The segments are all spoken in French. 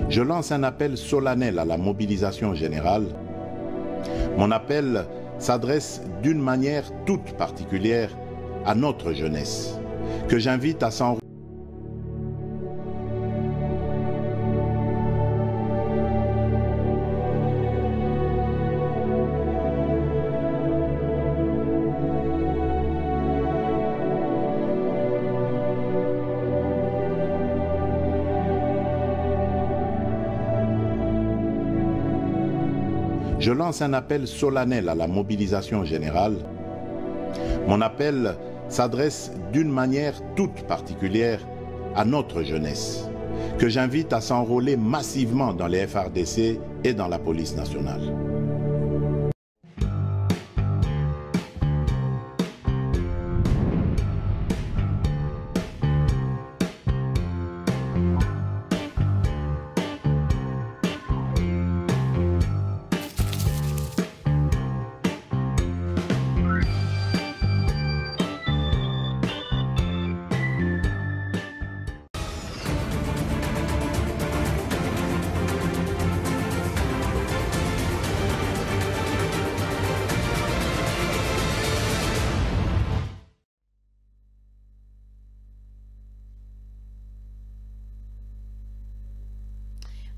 Je lance un appel solennel à la mobilisation générale. Mon appel s'adresse d'une manière toute particulière à notre jeunesse, que j'invite à s'enrôler. Je lance un appel solennel à la mobilisation générale. Mon appel s'adresse d'une manière toute particulière à notre jeunesse, que j'invite à s'enrôler massivement dans les FARDC et dans la police nationale.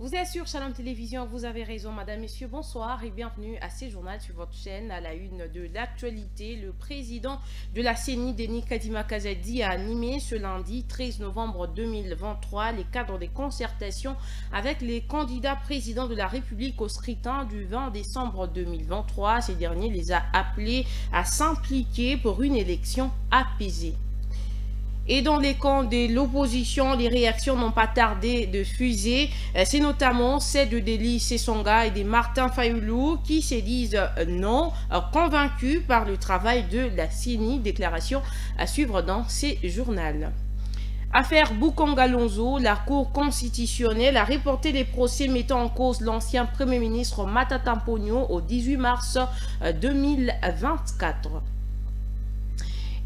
Vous êtes sur Shalom Télévision, vous avez raison, madame, messieurs, bonsoir et bienvenue à ce journal sur votre chaîne. À la une de l'actualité, le président de la CENI, Denis Kadima Kazadi, a animé ce lundi 13 novembre 2023 les cadres des concertations avec les candidats présidents de la République au scrutin du 20 décembre 2023. Ces derniers les a appelés à s'impliquer pour une élection apaisée. Et dans les camps de l'opposition, les réactions n'ont pas tardé de fuser. C'est notamment celle de Deli Sessonga et de Martin Fayoulou qui se disent non, convaincus par le travail de la CENI. Déclaration à suivre dans ces journaux. Affaire Boukongalonzo, la Cour constitutionnelle a reporté les procès mettant en cause l'ancien Premier ministre Matata Ponyo au 18 mars 2024.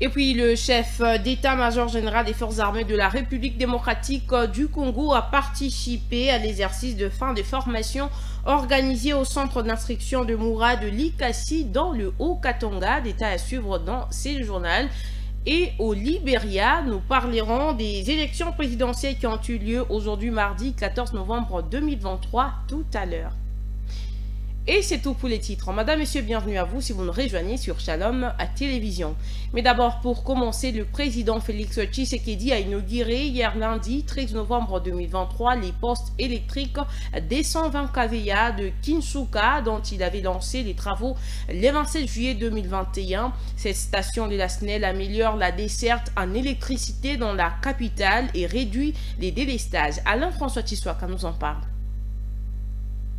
Et puis le chef d'état-major général des forces armées de la République démocratique du Congo a participé à l'exercice de fin de formation organisé au centre d'instruction de Moura de Likasi dans le Haut-Katanga. Détails à suivre dans ces journaux. Et au Libéria, nous parlerons des élections présidentielles qui ont eu lieu aujourd'hui mardi 14 novembre 2023 tout à l'heure. Et c'est tout pour les titres. Madame, Messieurs, bienvenue à vous si vous nous rejoignez sur Shalom à Télévision. Mais d'abord, pour commencer, le président Félix Tshisekedi a inauguré hier lundi 13 novembre 2023 les postes électriques des 120 kVA de Kinshasa dont il avait lancé les travaux le 27 juillet 2021. Cette station de la SNEL améliore la desserte en électricité dans la capitale et réduit les délestages. Alain-François Tshiswaka nous en parle.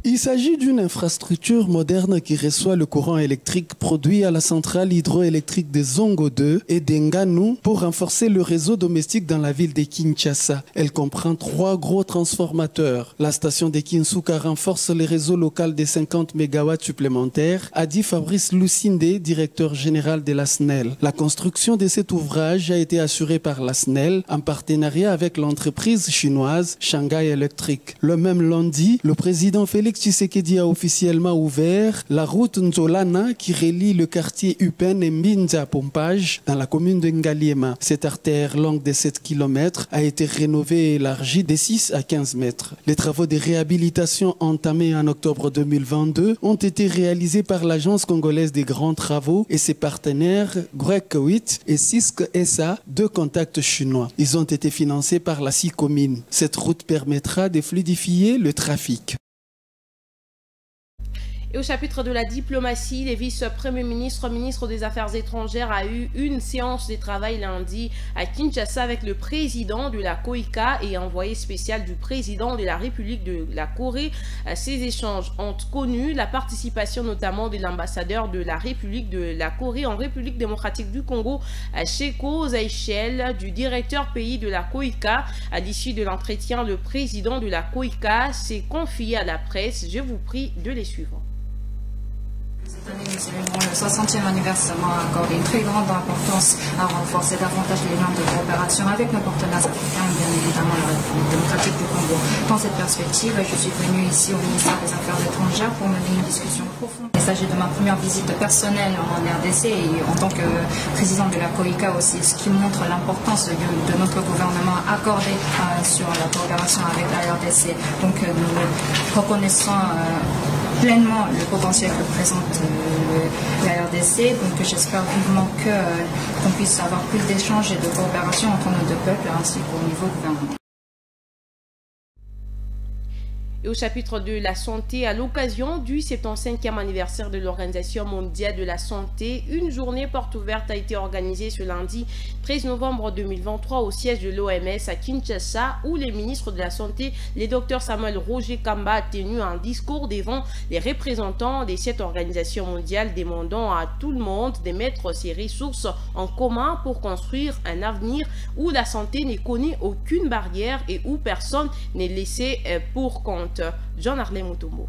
Il s'agit d'une infrastructure moderne qui reçoit le courant électrique produit à la centrale hydroélectrique de Zongo 2 et d'Enganu pour renforcer le réseau domestique dans la ville de Kinshasa. Elle comprend 3 gros transformateurs. La station de Kinsuka renforce le réseau local de 50 MW supplémentaires, a dit Fabrice Lucinde, directeur général de la SNEL. La construction de cet ouvrage a été assurée par la SNEL en partenariat avec l'entreprise chinoise Shanghai Electric. Le même lundi, le président Félix Tshisekedi a officiellement ouvert la route Nzolana qui relie le quartier Upen et Mbinza Pompage dans la commune de Ngaliema. Cette artère longue de 7 km a été rénovée et élargie de 6 à 15 mètres. Les travaux de réhabilitation entamés en octobre 2022 ont été réalisés par l'Agence congolaise des grands travaux et ses partenaires Grec 8 et Cisc SA, 2 contacts chinois. Ils ont été financés par la CICOMINE. Cette route permettra de fluidifier le trafic. Et au chapitre de la diplomatie, les vice-premiers ministres, ministre des Affaires étrangères a eu une séance de travail lundi à Kinshasa avec le président de la COICA et envoyé spécial du président de la République de la Corée. Ces échanges ont connu la participation notamment de l'ambassadeur de la République de la Corée en République démocratique du Congo, Sheko Zaichel, du directeur pays de la COICA. À l'issue de l'entretien, le président de la COICA s'est confié à la presse. Je vous prie de les suivre. Cette année, Le 60e anniversaire a accordé une très grande importance à renforcer davantage les liens de coopération avec nos partenaires africains et bien évidemment la République démocratique du Congo. Dans cette perspective, je suis venue ici au ministère des Affaires étrangères pour mener une discussion profonde. Il s'agit de ma première visite personnelle en RDC et en tant que président de la COICA aussi, ce qui montre l'importance de notre gouvernement accordé sur la coopération avec la RDC. Donc nous reconnaissons pleinement le potentiel que présente la RDC. Donc j'espère vivement qu'on puisse avoir plus d'échanges et de coopération entre nos deux peuples ainsi qu'au niveau gouvernemental. Et au chapitre de la santé, à l'occasion du 75e anniversaire de l'Organisation mondiale de la santé, une journée porte ouverte a été organisée ce lundi 13 novembre 2023 au siège de l'OMS à Kinshasa, où les ministres de la Santé, les docteurs Samuel Roger Kamba, a tenu un discours devant les représentants de cette organisation mondiale, demandant à tout le monde de mettre ses ressources en commun pour construire un avenir où la santé ne connaît aucune barrière et où personne n'est laissé pour compte. Jean-Arlé Mutombo.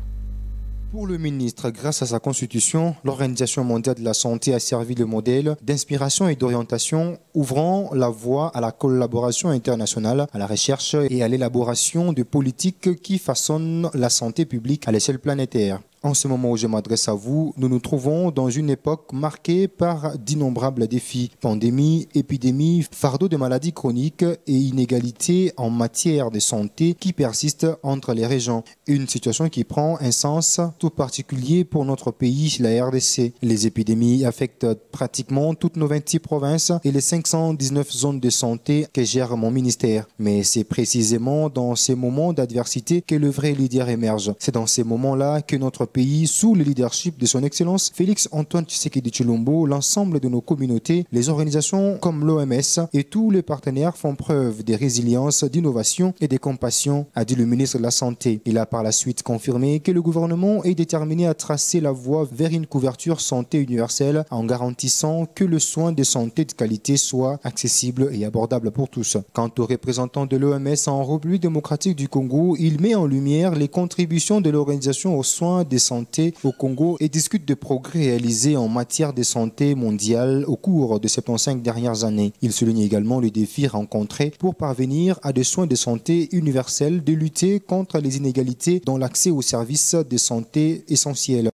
Pour le ministre, grâce à sa constitution, l'Organisation mondiale de la santé a servi de modèle d'inspiration et d'orientation, ouvrant la voie à la collaboration internationale, à la recherche et à l'élaboration de politiques qui façonnent la santé publique à l'échelle planétaire. En ce moment où je m'adresse à vous, nous nous trouvons dans une époque marquée par d'innombrables défis. Pandémie, épidémie, fardeau de maladies chroniques et inégalités en matière de santé qui persistent entre les régions. Une situation qui prend un sens tout particulier pour notre pays, la RDC. Les épidémies affectent pratiquement toutes nos 26 provinces et les 519 zones de santé que gère mon ministère. Mais c'est précisément dans ces moments d'adversité que le vrai leader émerge. C'est dans ces moments-là que notre pays, sous le leadership de son Excellence Félix Antoine Tshisekedi Tshilombo, l'ensemble de nos communautés, les organisations comme l'OMS et tous les partenaires font preuve de résilience, d'innovation et de compassion, a dit le ministre de la Santé. Il a par la suite confirmé que le gouvernement est déterminé à tracer la voie vers une couverture santé universelle en garantissant que le soin de santé de qualité soit accessible et abordable pour tous. Quant aux représentants de l'OMS en République démocratique du Congo, il met en lumière les contributions de l'organisation aux soins de santé au Congo et discute des progrès réalisés en matière de santé mondiale au cours de ces 75 dernières années. Il souligne également les défis rencontrés pour parvenir à des soins de santé universels, de lutter contre les inégalités dans l'accès aux services de santé essentiels.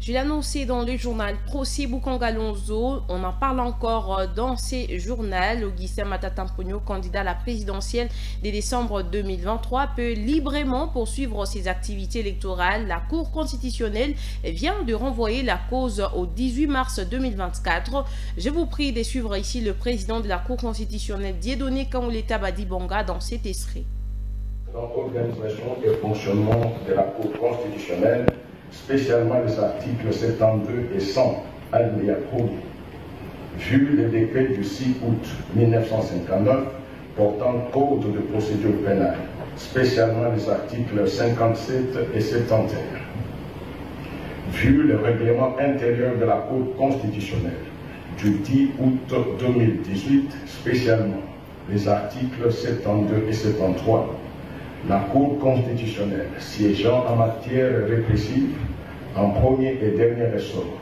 Je l'ai annoncé dans le journal Procès Boukangalonzo. On en parle encore dans ces journaux. Augustin Matata Mponyo, candidat à la présidentielle de décembre 2023, peut librement poursuivre ses activités électorales. La Cour constitutionnelle vient de renvoyer la cause au 18 mars 2024. Je vous prie de suivre ici le président de la Cour constitutionnelle, Dieudonné Kaouleta Badibanga, dans cet extrait. Dans l'organisation et fonctionnement de la Cour constitutionnelle, spécialement les articles 72 et 100, alinéa 1, vu le décret du 6 août 1959 portant code de procédure pénale, spécialement les articles 57 et 71, vu le règlement intérieur de la Cour constitutionnelle du 10 août 2018, spécialement les articles 72 et 73, la Cour constitutionnelle siégeant en matière répressive en premier et dernier ressort,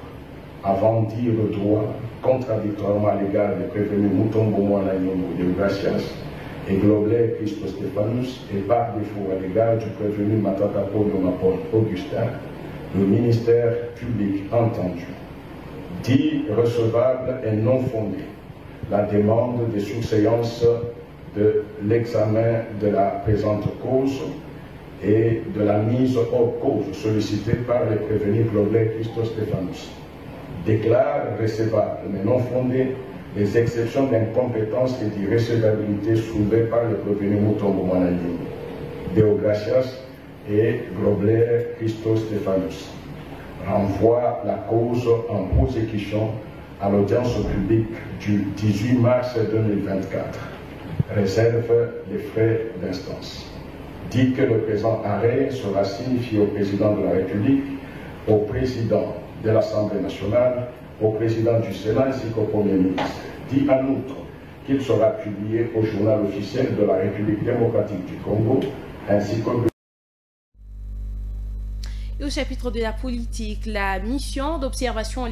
avant de dire le droit contradictoirement à l'égard des prévenus Mutombo Mwana Nyongo de Gracias et Globlet Christo Stéphanus et par défaut à l'égard du prévenu Matata Polo Mapon Augustin, le ministère public entendu, dit recevable et non fondé la demande de surséance de l'examen de la présente cause et de la mise hors cause sollicitée par les prévenus Globlet Christo Stéphanus. Déclare recevable mais non fondé les exceptions d'incompétence et d'irrecevabilité soulevées par les prévenus Mutombo Mwana Nyongo, Deogracias et Globlet Christo Stéphanus. Renvoie la cause en prosécution à l'audience publique du 18 mars 2024. Réserve les frais d'instance. Dit que le présent arrêt sera signifié au président de la République, au président de l'Assemblée nationale, au président du Sénat ainsi qu'au Premier ministre. Dit en outre qu'il sera publié au journal officiel de la République démocratique du Congo ainsi qu'au chapitre de la politique, la mission d'observation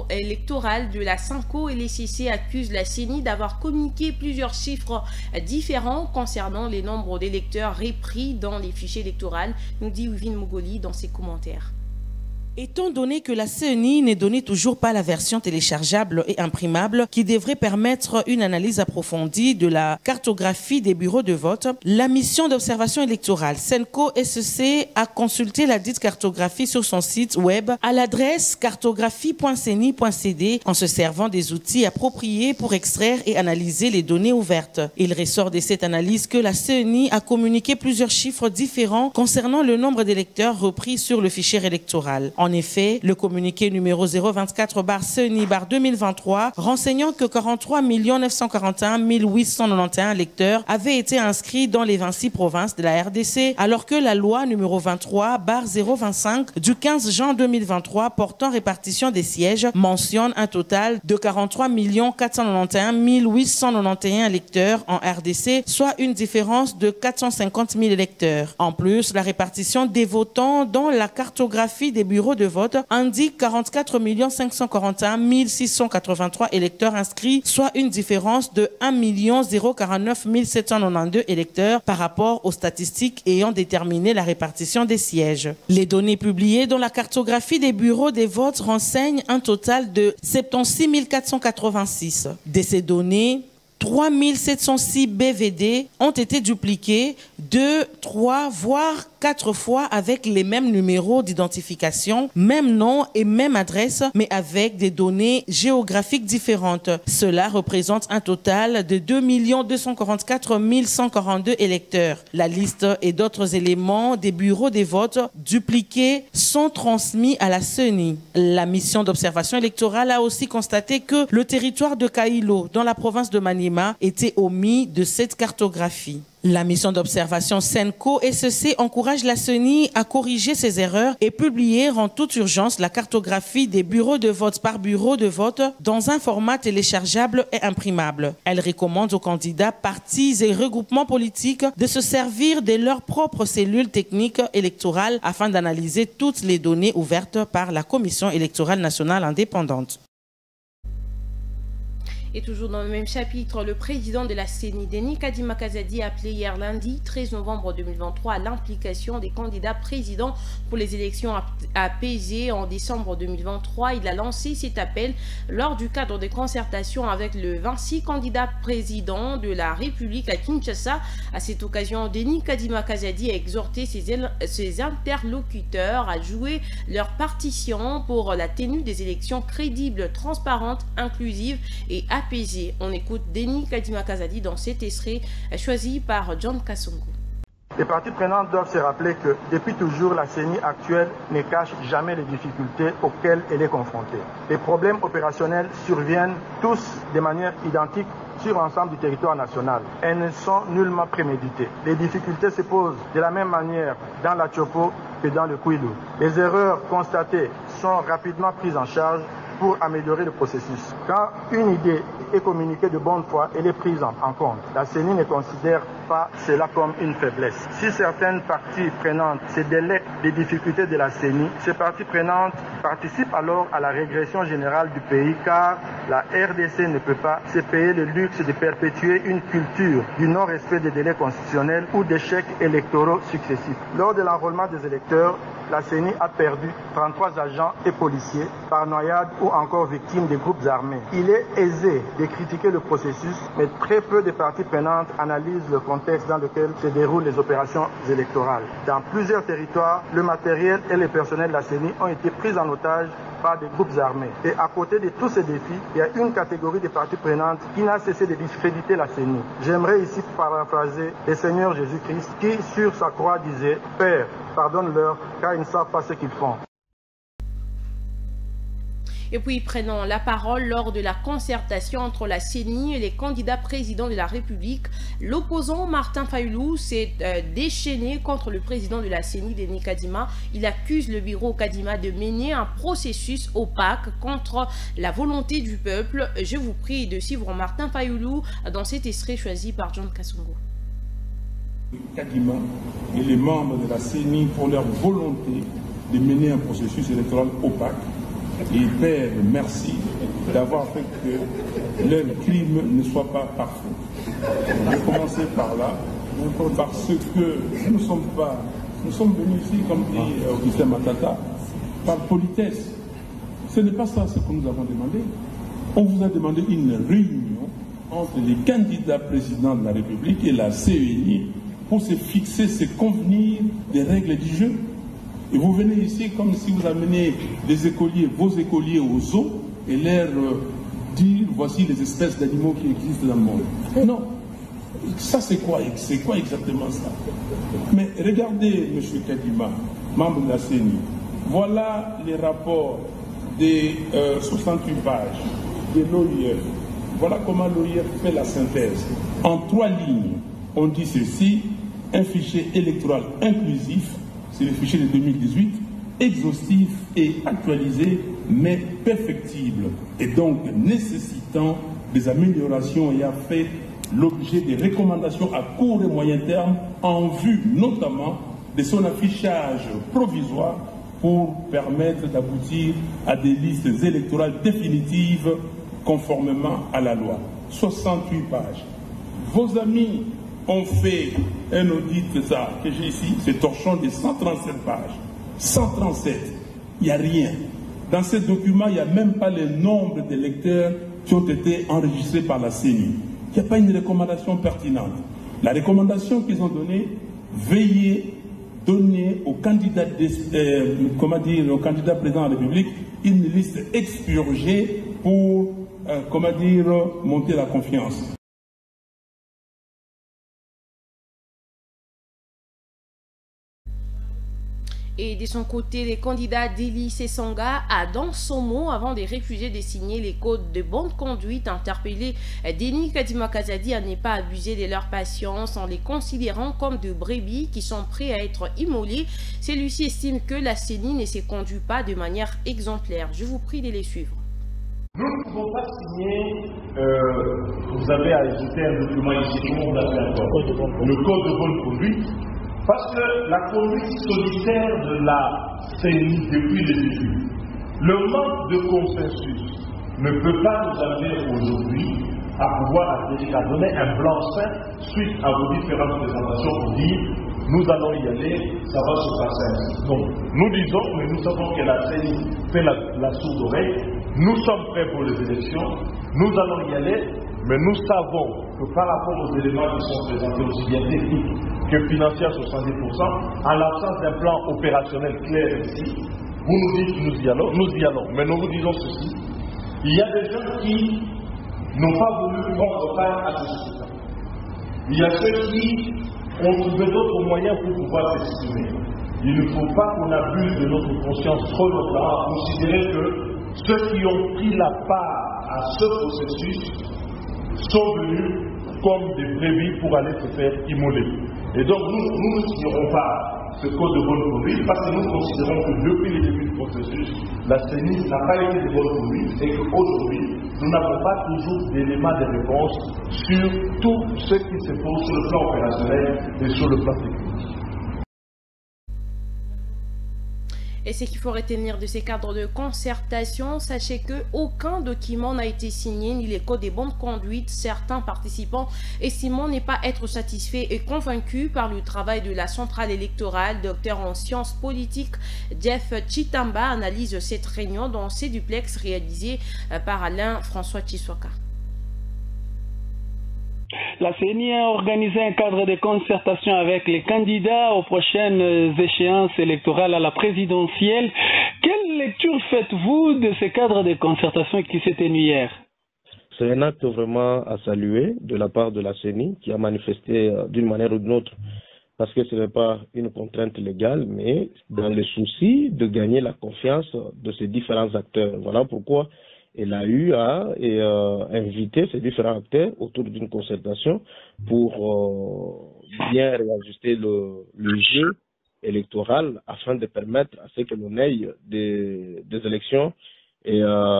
électorale de la SENCO et l'ECC accuse la CENI d'avoir communiqué plusieurs chiffres différents concernant les nombres d'électeurs repris dans les fichiers électoraux, nous dit Wivine Mogoli dans ses commentaires. Étant donné que la CENI n'est donnée toujours pas la version téléchargeable et imprimable qui devrait permettre une analyse approfondie de la cartographie des bureaux de vote, la mission d'observation électorale SENCO-SEC a consulté la dite cartographie sur son site web à l'adresse cartographie.ceni.cd en se servant des outils appropriés pour extraire et analyser les données ouvertes. Il ressort de cette analyse que la CENI a communiqué plusieurs chiffres différents concernant le nombre d'électeurs repris sur le fichier électoral. En effet, le communiqué numéro 024/CENI/2023 renseignant que 43 941 891 électeurs avaient été inscrits dans les 26 provinces de la RDC, alors que la loi numéro 23/025 du 15 juin 2023 portant répartition des sièges mentionne un total de 43 491 891 électeurs en RDC, soit une différence de 450 000 électeurs. En plus, la répartition des votants dans la cartographie des bureaux de vote indique 44 541 683 électeurs inscrits, soit une différence de 1 049 792 électeurs par rapport aux statistiques ayant déterminé la répartition des sièges. Les données publiées dans la cartographie des bureaux des votes renseignent un total de 76 486. De ces données, 3 706 BVD ont été dupliqués 2, 3, voire 4 fois avec les mêmes numéros d'identification, même nom et même adresse, mais avec des données géographiques différentes. Cela représente un total de 2 244 142 électeurs. La liste et d'autres éléments des bureaux des votes dupliqués sont transmis à la CENI. La mission d'observation électorale a aussi constaté que le territoire de Kailo, dans la province de Maniema, était omis de cette cartographie. La mission d'observation SENCO-SEC encourage la CENI à corriger ses erreurs et publier en toute urgence la cartographie des bureaux de vote par bureau de vote dans un format téléchargeable et imprimable. Elle recommande aux candidats, partis et regroupements politiques de se servir de leurs propres cellules techniques électorales afin d'analyser toutes les données ouvertes par la Commission électorale nationale indépendante. Et toujours dans le même chapitre, le président de la CENI, Denis Kadima Kazadi, a appelé hier lundi 13 novembre 2023 à l'implication des candidats présidents pour les élections apaisées en décembre 2023. Il a lancé cet appel lors du cadre des concertations avec le 26 candidat président de la République à Kinshasa. À cette occasion, Denis Kadima Kazadi a exhorté ses interlocuteurs à jouer leur partition pour la tenue des élections crédibles, transparentes, inclusives et apaisées. On écoute Denis Kadima Kazadi dans cet extrait choisi par John Kasongo. Les parties prenantes doivent se rappeler que depuis toujours, la CENI actuelle ne cache jamais les difficultés auxquelles elle est confrontée. Les problèmes opérationnels surviennent tous de manière identique sur l'ensemble du territoire national. Elles ne sont nullement préméditées. Les difficultés se posent de la même manière dans la Tchopo que dans le Kwilu. Les erreurs constatées sont rapidement prises en charge pour améliorer le processus. Quand une idée est communiquée de bonne foi, elle est prise en compte. La CENI ne considère pas cela comme une faiblesse. Si certaines parties prenantes se délectent des difficultés de la CENI, ces parties prenantes participent alors à la régression générale du pays, car la RDC ne peut pas se payer le luxe de perpétuer une culture du non-respect des délais constitutionnels ou d'échecs électoraux successifs. Lors de l'enrôlement des électeurs, la CENI a perdu 33 agents et policiers par noyade ou encore victimes des groupes armés. Il est aisé de critiquer le processus, mais très peu de parties prenantes analysent le contexte dans lequel se déroulent les opérations électorales. Dans plusieurs territoires, le matériel et le personnel de la CENI ont été pris en otage par des groupes armés. Et à côté de tous ces défis, il y a une catégorie de parties prenantes qui n'a cessé de discréditer la CENI. J'aimerais ici paraphraser le Seigneur Jésus-Christ qui, sur sa croix, disait « Père, pardonne-leur, car ils ne savent pas ce qu'ils font ». Et puis prenant la parole lors de la concertation entre la CENI et les candidats présidents de la République, l'opposant Martin Fayulu s'est déchaîné contre le président de la CENI, Denis Kadima. Il accuse le bureau Kadima de mener un processus opaque contre la volonté du peuple. Je vous prie de suivre Martin Fayulu dans cet extrait choisi par John Kasongo. Kadima et les membres de la CENI pour leur volonté de mener un processus électoral opaque. Et Père, merci d'avoir fait que leur crime ne soit pas parfait. Je vais commencer par là, parce que nous sommes venus ici, comme dit Augustin Matata, par politesse. Ce n'est pas ça ce que nous avons demandé. On vous a demandé une réunion entre les candidats présidents de la République et la CENI pour se fixer, se convenir des règles du jeu. Et vous venez ici comme si vous amenez des écoliers, vos écoliers au zoo et leur dire voici les espèces d'animaux qui existent dans le monde. Non. Ça c'est quoi exactement ça? Mais regardez, M. Kadima, membre de la CENI, voilà les rapports des 68 pages de l'OIF. Voilà comment l'OIF fait la synthèse. En 3 lignes, on dit ceci: un fichier électoral inclusif, c'est le fichier de 2018, exhaustif et actualisé, mais perfectible, et donc nécessitant des améliorations ayant fait l'objet des recommandations à court et moyen terme en vue notamment de son affichage provisoire pour permettre d'aboutir à des listes électorales définitives conformément à la loi. 68 pages. Vos amis ont fait un audit de ça que j'ai ici, c'est torchon de 137 pages. 137, il n'y a rien. Dans ces documents, il n'y a même pas le nombre d'électeurs qui ont été enregistrés par la CENI. Il n'y a pas une recommandation pertinente. La recommandation qu'ils ont donnée, veillez donner au candidat, au candidat président de la République une liste expurgée pour, monter la confiance. Et de son côté, le candidat Deli Sessanga a dans son mot, avant de refuser de signer les codes de bonne conduite, interpellé Denis Kadima Kazadi à ne pas abuser de leur patience en les considérant comme de brebis qui sont prêts à être immolés. Celui-ci estime que la CENI ne se conduit pas de manière exemplaire. Je vous prie de les suivre. Nous ne pouvons pas signer, vous avez ajouté un document ici, comment on l'appelle encore, le code de bonne conduite. Parce que la conduite solitaire de la CENI depuis le début, le manque de consensus ne peut pas nous amener aujourd'hui à pouvoir à donner un blanc-seing suite à vos différentes présentations pour dire nous allons y aller, ça va se passer ainsi. Donc nous disons, mais nous savons que la CENI fait la sourde oreille, nous sommes prêts pour les élections, nous allons y aller, mais nous savons que par rapport aux éléments qui sont présentés aussi bien techniques que financiers à 70%, en l'absence d'un plan opérationnel clair ici, vous nous dites nous y allons, mais nous vous disons ceci, il y a des gens qui n'ont pas voulu prendre part à ce scrutin. Il y a ceux qui ont trouvé d'autres moyens pour pouvoir s'exprimer. Il ne faut pas qu'on abuse de notre conscience trop longtemps à considérer que ceux qui ont pris la part à ce processus sont venus comme des brebis pour aller se faire immoler. Et donc nous ne signerons pas ce code de bonne conduite parce que nous considérons que depuis le début du processus, la CENI n'a pas été de bonne conduite et qu'aujourd'hui, nous n'avons pas toujours d'éléments de réponse sur tout ce qui se pose sur le plan opérationnel et sur le plan technique. Et ce qu'il faut retenir de ces cadres de concertation, sachez qu'aucun document n'a été signé, ni les codes de bonne conduite. Certains participants estimant ne pas être satisfaits et convaincus par le travail de la centrale électorale. Docteur en sciences politiques Jeff Chitamba analyse cette réunion dans ses duplex réalisés par Alain François Chiswaka. La CENI a organisé un cadre de concertation avec les candidats aux prochaines échéances électorales à la présidentielle. Quelle lecture faites-vous de ce cadre de concertation qui s'est tenu hier? C'est un acte vraiment à saluer de la part de la CENI qui a manifesté d'une manière ou d'une autre, parce que ce n'est pas une contrainte légale, mais dans le souci de gagner la confiance de ces différents acteurs. Voilà pourquoi elle a eu à inviter ces différents acteurs autour d'une concertation pour bien réajuster le jeu électoral afin de permettre à ce que l'on ait des élections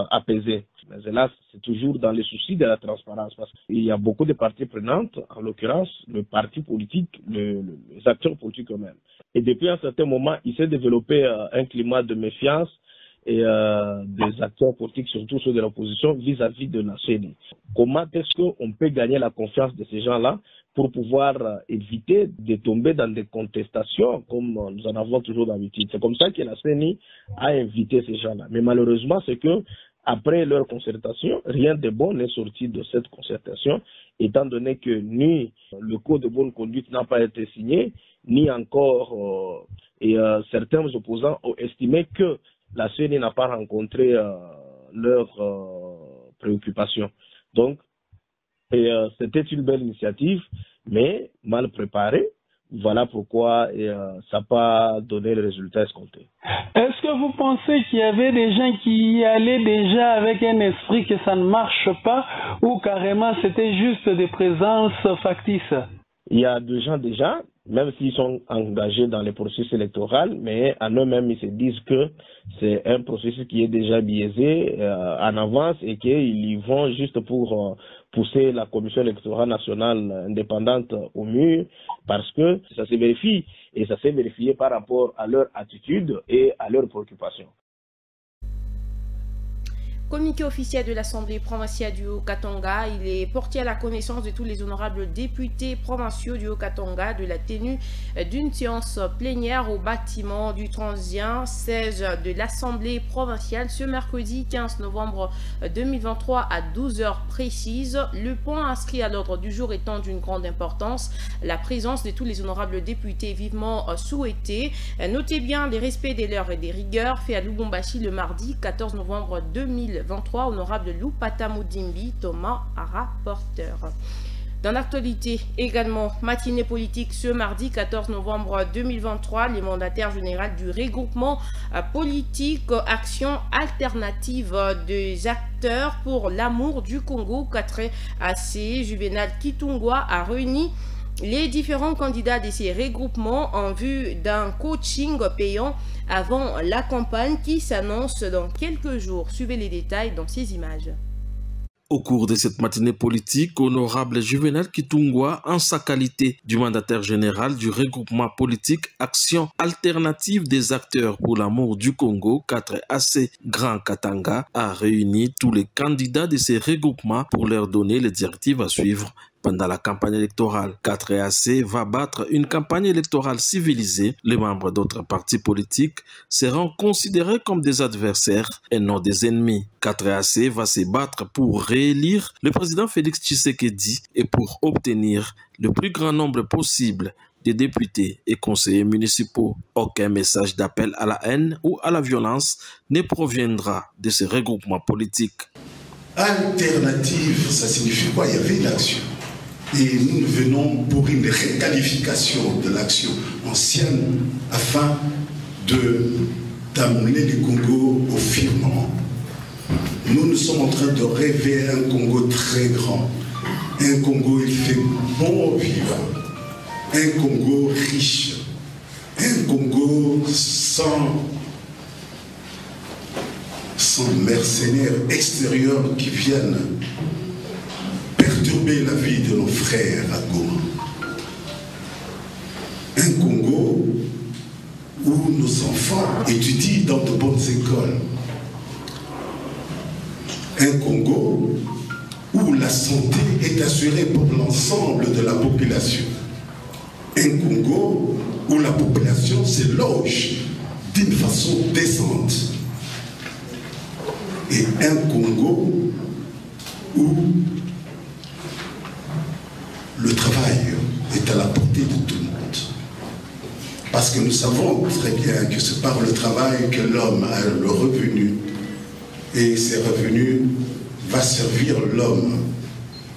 apaisées. Mais hélas, c'est toujours dans les soucis de la transparence parce qu'il y a beaucoup de parties prenantes, en l'occurrence le parti politique, les acteurs politiques eux-mêmes. Et depuis un certain moment, il s'est développé un climat de méfiance et des acteurs politiques, surtout ceux de l'opposition, vis-à-vis de la CENI. Comment est-ce qu'on peut gagner la confiance de ces gens-là pour pouvoir éviter de tomber dans des contestations comme nous en avons toujours d'habitude? C'est comme ça que la CENI a invité ces gens-là. Mais malheureusement, c'est que après leur concertation, rien de bon n'est sorti de cette concertation, étant donné que ni le code de bonne conduite n'a pas été signé, ni encore certains opposants ont estimé que la CENI n'a pas rencontré leurs préoccupations. Donc, c'était une belle initiative, mais mal préparée. Voilà pourquoi ça n'a pas donné le résultat escompté. Est-ce que vous pensez qu'il y avait des gens qui y allaient déjà avec un esprit que ça ne marche pas, ou carrément c'était juste des présences factices? Il y a des gens déjà, même s'ils sont engagés dans les processus électoraux, mais à eux-mêmes, ils se disent que c'est un processus qui est déjà biaisé en avance et qu'ils y vont juste pour pousser la Commission électorale nationale indépendante au mur, parce que ça se vérifie, et ça s'est vérifié par rapport à leur attitude et à leurs préoccupations. Communiqué officiel de l'Assemblée provinciale du Haut-Katanga, il est porté à la connaissance de tous les honorables députés provinciaux du Haut-Katanga de la tenue d'une séance plénière au bâtiment du 31 16 de l'Assemblée provinciale ce mercredi 15 novembre 2023 à 12h précises. Le point inscrit à l'ordre du jour étant d'une grande importance, la présence de tous les honorables députés vivement souhaités. Notez bien les respects des leurs et des rigueurs fait à Lubumbashi le mardi 14 novembre 2023, honorable Loupata Moudimbi, Thomas, rapporteur. Dans l'actualité également, matinée politique ce mardi 14 novembre 2023, les mandataires généraux du regroupement politique Action alternative des acteurs pour l'amour du Congo, 4AC, Juvenal Kitungwa, a réuni les différents candidats de ces regroupements en vue d'un coaching payant avant la campagne qui s'annonce dans quelques jours. Suivez les détails dans ces images. Au cours de cette matinée politique, honorable Juvenal Kitungwa, en sa qualité du mandataire général du regroupement politique Action alternative des acteurs pour l'amour du Congo, 4AC Grand Katanga, a réuni tous les candidats de ces regroupements pour leur donner les directives à suivre pendant la campagne électorale. 4AC va battre une campagne électorale civilisée. Les membres d'autres partis politiques seront considérés comme des adversaires et non des ennemis. 4AC va se battre pour réélire le président Félix Tshisekedi et pour obtenir le plus grand nombre possible de députés et conseillers municipaux. Aucun message d'appel à la haine ou à la violence ne proviendra de ce regroupement politique. Alternative, ça signifie quoi? Il y avait une action. Et nous venons pour une réqualification de l'action ancienne afin d'amener le Congo au firmament. Nous sommes en train de rêver un Congo très grand. Un Congo, il fait bon vivre. Un Congo riche. Un Congo sans mercenaires extérieurs qui viennent perturber la vie de nos frères à Goma. Un Congo où nos enfants étudient dans de bonnes écoles. Un Congo où la santé est assurée pour l'ensemble de la population. Un Congo où la population se loge d'une façon décente. Et un Congo où le travail est à la portée de tout le monde. Parce que nous savons très bien que c'est par le travail que l'homme a le revenu. Et ces revenus va servir l'homme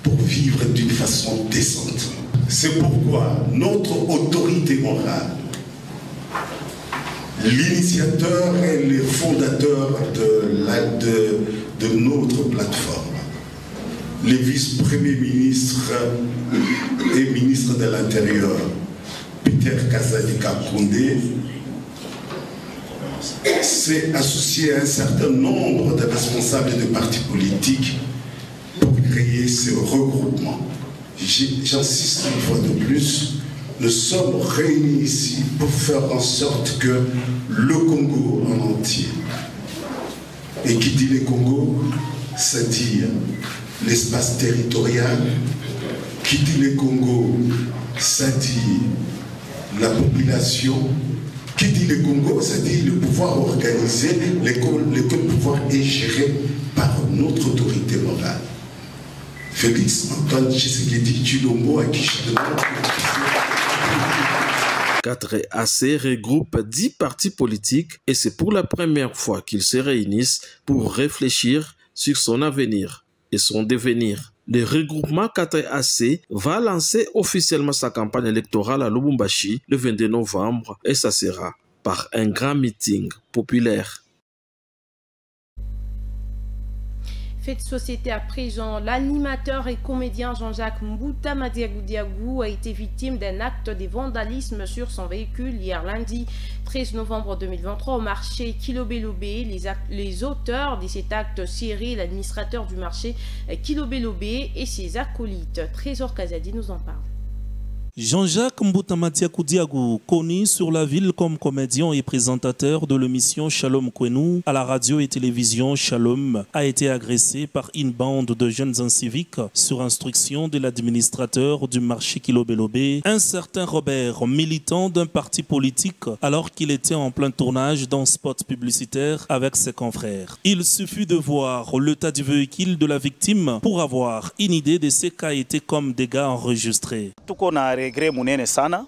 pour vivre d'une façon décente. C'est pourquoi notre autorité morale, l'initiateur et le fondateur de notre plateforme, les vice-premiers ministres et ministres de l'Intérieur, Peter Kazadika Koundé, s'est associé à un certain nombre de responsables de partis politiques pour créer ce regroupement. J'insiste une fois de plus, nous sommes réunis ici pour faire en sorte que le Congo en entier, et qui dit le Congo, c'est-à-dire l'espace territorial, qui dit le Congo, c'est-à-dire la population, qui dit le Congo, c'est-à-dire le pouvoir organisé, le pouvoir est géré par notre autorité morale. Félix Antoine Tshisekedi Tshilombo, à qui je demande... 4AC regroupe 10 partis politiques et c'est pour la première fois qu'ils se réunissent pour réfléchir sur son avenir et son devenir. Le regroupement 4AC va lancer officiellement sa campagne électorale à Lubumbashi le 22 novembre et ça sera par un grand meeting populaire. Fait de société à présent, l'animateur et comédien Jean-Jacques Mbouta Madiagou a été victime d'un acte de vandalisme sur son véhicule hier lundi 13 novembre 2023 au marché Kilobé-Lobé. Les auteurs de cet acte seraient l'administrateur du marché Kilobé-Lobé et ses acolytes. Trésor Kazadi nous en parle. Jean-Jacques Mbouta Madiagou, connu sur la ville comme comédien et présentateur de l'émission Shalom Kwenou à la radio et télévision Shalom, a été agressé par une bande de jeunes inciviques sur instruction de l'administrateur du marché Kilobé-Lobé, un certain Robert, militant d'un parti politique, alors qu'il était en plein tournage d'un spot publicitaire avec ses confrères. Il suffit de voir l'état du véhicule de la victime pour avoir une idée de ce qu'a été comme dégâts enregistrés. Regret munene sana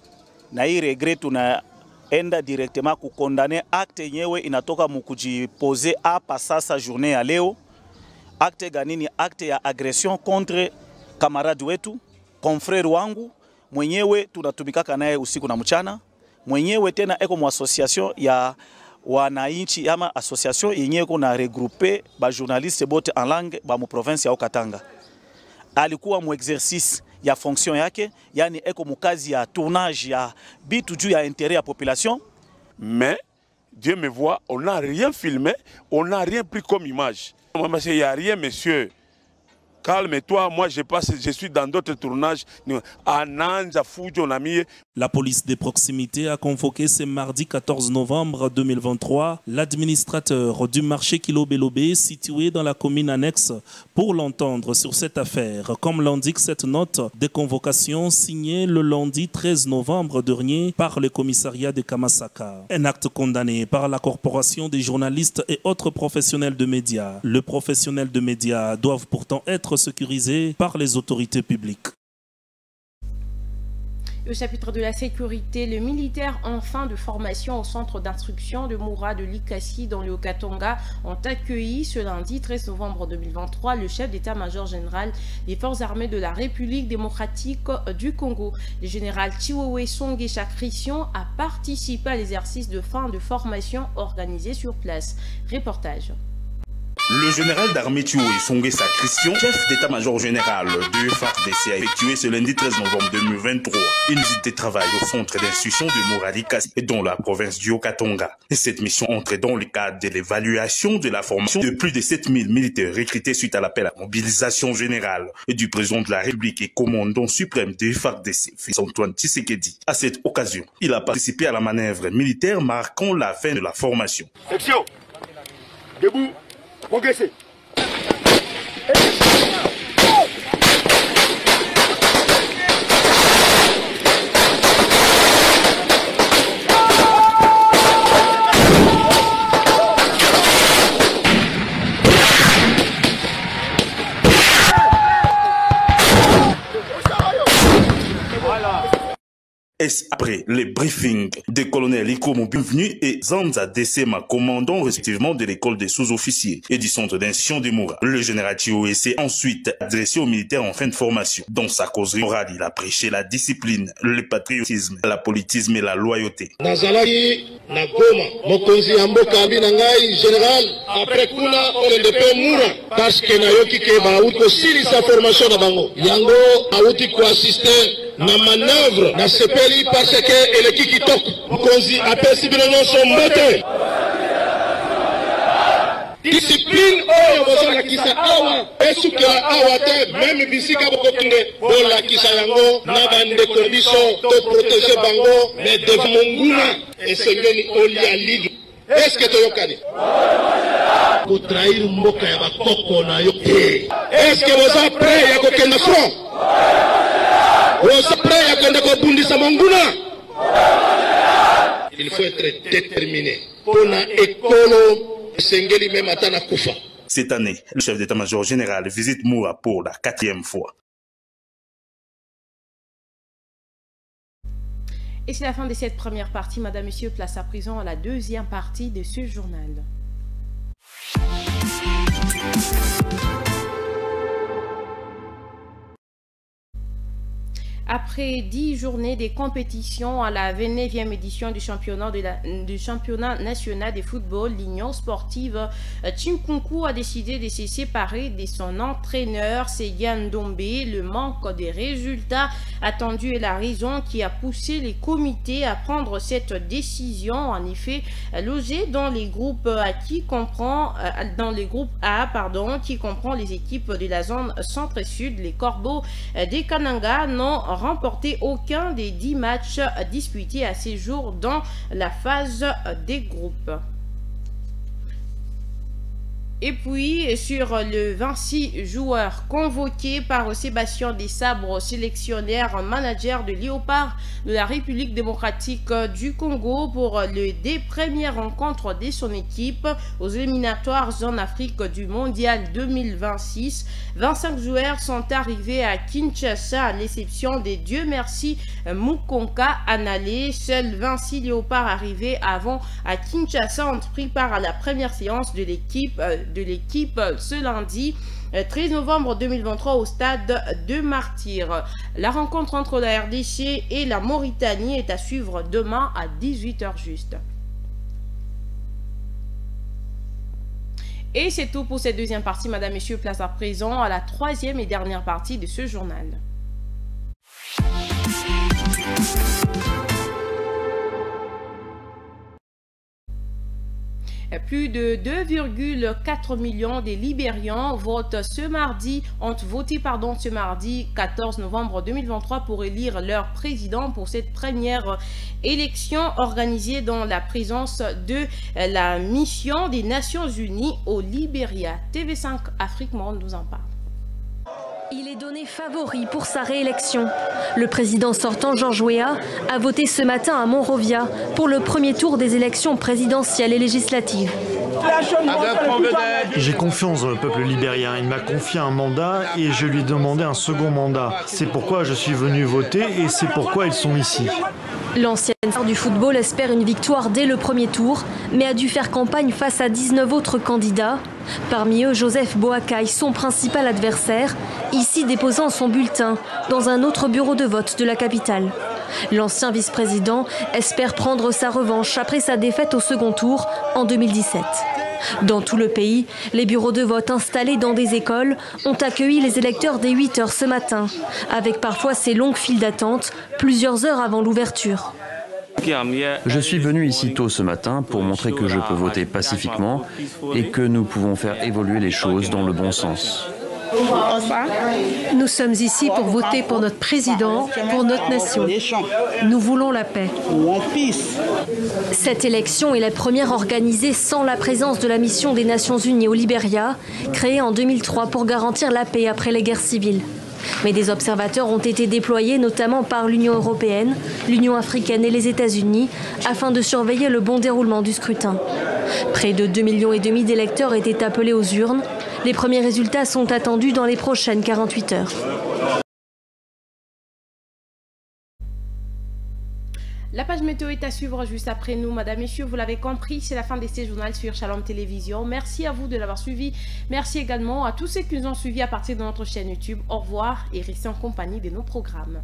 na hii regret tunaenda directement kukondane acte yenyewe inatoka mukujipose hapa sasa journée ya leo. Acte ganini? Acte ya agression contre kamaradi wetu, confrère wangu mwenyewe tunatumikaka naye usiku na mchana, mwenyewe tena eko mu association ya wananchi ama association yenyewe kuna regrouper ba journaliste bote en langue ba mu province ya Okatanga. Alikuwa mu exercice ya fonction yake, yani eko mukazi ya tournage ya bitu juu ya intérêt ya population. Mais Dieu me voit, on n'a rien filmé, on n'a rien pris comme image. Moi, il n'y a rien, monsieur. Calme-toi, moi je suis dans d'autres tournages. La police des proximités a convoqué ce mardi 14 novembre 2023 l'administrateur du marché Kilobé-Lobé situé dans la commune annexe pour l'entendre sur cette affaire, comme l'indique cette note de convocation signée le lundi 13 novembre dernier par le commissariat de Kamasaka. Un acte condamné par la corporation des journalistes et autres professionnels de médias. Les professionnels de médias doivent pourtant être sécurisés par les autorités publiques. Au chapitre de la sécurité, les militaires en fin de formation au centre d'instruction de Moura de Likasi dans le Haut-Katanga ont accueilli ce lundi 13 novembre 2023 le chef d'état-major général des forces armées de la République démocratique du Congo. Le général Chiwewe Songesha Christian a participé à l'exercice de fin de formation organisé sur place. Reportage. Le général d'armée Chiwewe Songesha Christian, chef d'état-major général de FARDC, a effectué ce lundi 13 novembre 2023 une visite de travail au centre d'instruction de Moradikasi dans la province du Haut-Katanga. Cette mission entre dans le cadre de l'évaluation de la formation de plus de 7000 militaires recrutés suite à l'appel à mobilisation générale du président de la République et commandant suprême de FARDC, Félix Antoine Tshisekedi. À cette occasion, il a participé à la manœuvre militaire marquant la fin de la formation. Section, debout. Progressez. Après les briefings des colonels Ikomo Bienvenu et Zanza Desema, commandant respectivement de l'école des sous-officiers et du centre d'instruction de Moura, le général Chiwewe s'est ensuite adressé aux militaires en fin de formation. Dans sa causerie morale, il a prêché la discipline, le patriotisme, la politisme et la loyauté. Nazalaki na Goma, mokonzi ya mboka binangai général après kuna ONDP Moura parce que nayoki ke bauti sili sa formation na bango. Yango auti ko assister na manœuvre na sepeli parce que eleki kitoko mokonzi apesi bino nyonso mbote. discipline oyo bozolakisa awa esukela awa te meme bisika bokokinge bolakisa yango na bandeko biso toprotege bango me devant monguna esengeli olia lidu. Eske toyokani kotrahir mboka ya bakoko na yo te? Eske boza pre ya kokenda front? Boza pre ya kende kobundisa monguna? Il faut être déterminé pona ekolo esengeli meme ata na kufa. Cette année, le chef d'état-major général visite Moura pour la 4e fois. Et c'est la fin de cette première partie. Madame, Monsieur, place à présent à la deuxième partie de ce journal. Après 10 journées de compétition à la 29e édition du championnat national de football, l'Union sportive Tchinkounkou a décidé de se séparer de son entraîneur Segan Dombe. Le manque de résultats attendus est la raison qui a poussé les comités à prendre cette décision. En effet, logé dans les groupes A, qui comprend les équipes de la zone centre-sud, les Corbeaux des Kananga n'ont remporté aucun des 10 matchs disputés à ces jours dans la phase des groupes. Et puis, sur le 26 joueurs convoqués par Sébastien Desabre, sélectionnaire manager de Léopard de la République démocratique du Congo pour des premières rencontres de son équipe aux éliminatoires zone Afrique du Mondial 2026. 25 joueurs sont arrivés à Kinshasa à l'exception des Dieu merci Mukonka Anale. Seuls 26 Léopards arrivés avant à Kinshasa ont pris part à la première séance de l'équipe ce lundi 13 novembre 2023 au stade de Martyrs. La rencontre entre la RDC et la Mauritanie est à suivre demain à 18 h juste. Et c'est tout pour cette deuxième partie. Madame, Messieurs, place à présent à la troisième et dernière partie de ce journal. Plus de 2,4 millions de Libériens ont voté ce mardi 14 novembre 2023 pour élire leur président pour cette première élection organisée dans la présence de la mission des Nations Unies au Libéria. TV5 Afrique Monde nous en parle. Il est donné favori pour sa réélection. Le président sortant Georges Weah a voté ce matin à Monrovia pour le premier tour des élections présidentielles et législatives. J'ai confiance dans le peuple libérien. Il m'a confié un mandat et je lui ai demandé un second mandat. C'est pourquoi je suis venu voter et c'est pourquoi ils sont ici. L'ancienne star du football espère une victoire dès le premier tour, mais a dû faire campagne face à 19 autres candidats. Parmi eux, Joseph Boakai, son principal adversaire, ici déposant son bulletin dans un autre bureau de vote de la capitale. L'ancien vice-président espère prendre sa revanche après sa défaite au second tour en 2017. Dans tout le pays, les bureaux de vote installés dans des écoles ont accueilli les électeurs dès 8 h ce matin, avec parfois ces longues files d'attente, plusieurs heures avant l'ouverture. Je suis venu ici tôt ce matin pour montrer que je peux voter pacifiquement et que nous pouvons faire évoluer les choses dans le bon sens. Nous sommes ici pour voter pour notre président, pour notre nation. Nous voulons la paix. Cette élection est la première organisée sans la présence de la mission des Nations Unies au Libéria, créée en 2003 pour garantir la paix après les guerres civiles. Mais des observateurs ont été déployés notamment par l'Union européenne, l'Union africaine et les États-Unis afin de surveiller le bon déroulement du scrutin. Près de 2,5 millions d'électeurs étaient appelés aux urnes. Les premiers résultats sont attendus dans les prochaines 48 heures. La page météo est à suivre juste après nous. Madame, Messieurs, vous l'avez compris, c'est la fin de ces journaux sur Shalom Télévision. Merci à vous de l'avoir suivi. Merci également à tous ceux qui nous ont suivis à partir de notre chaîne YouTube. Au revoir et restez en compagnie de nos programmes.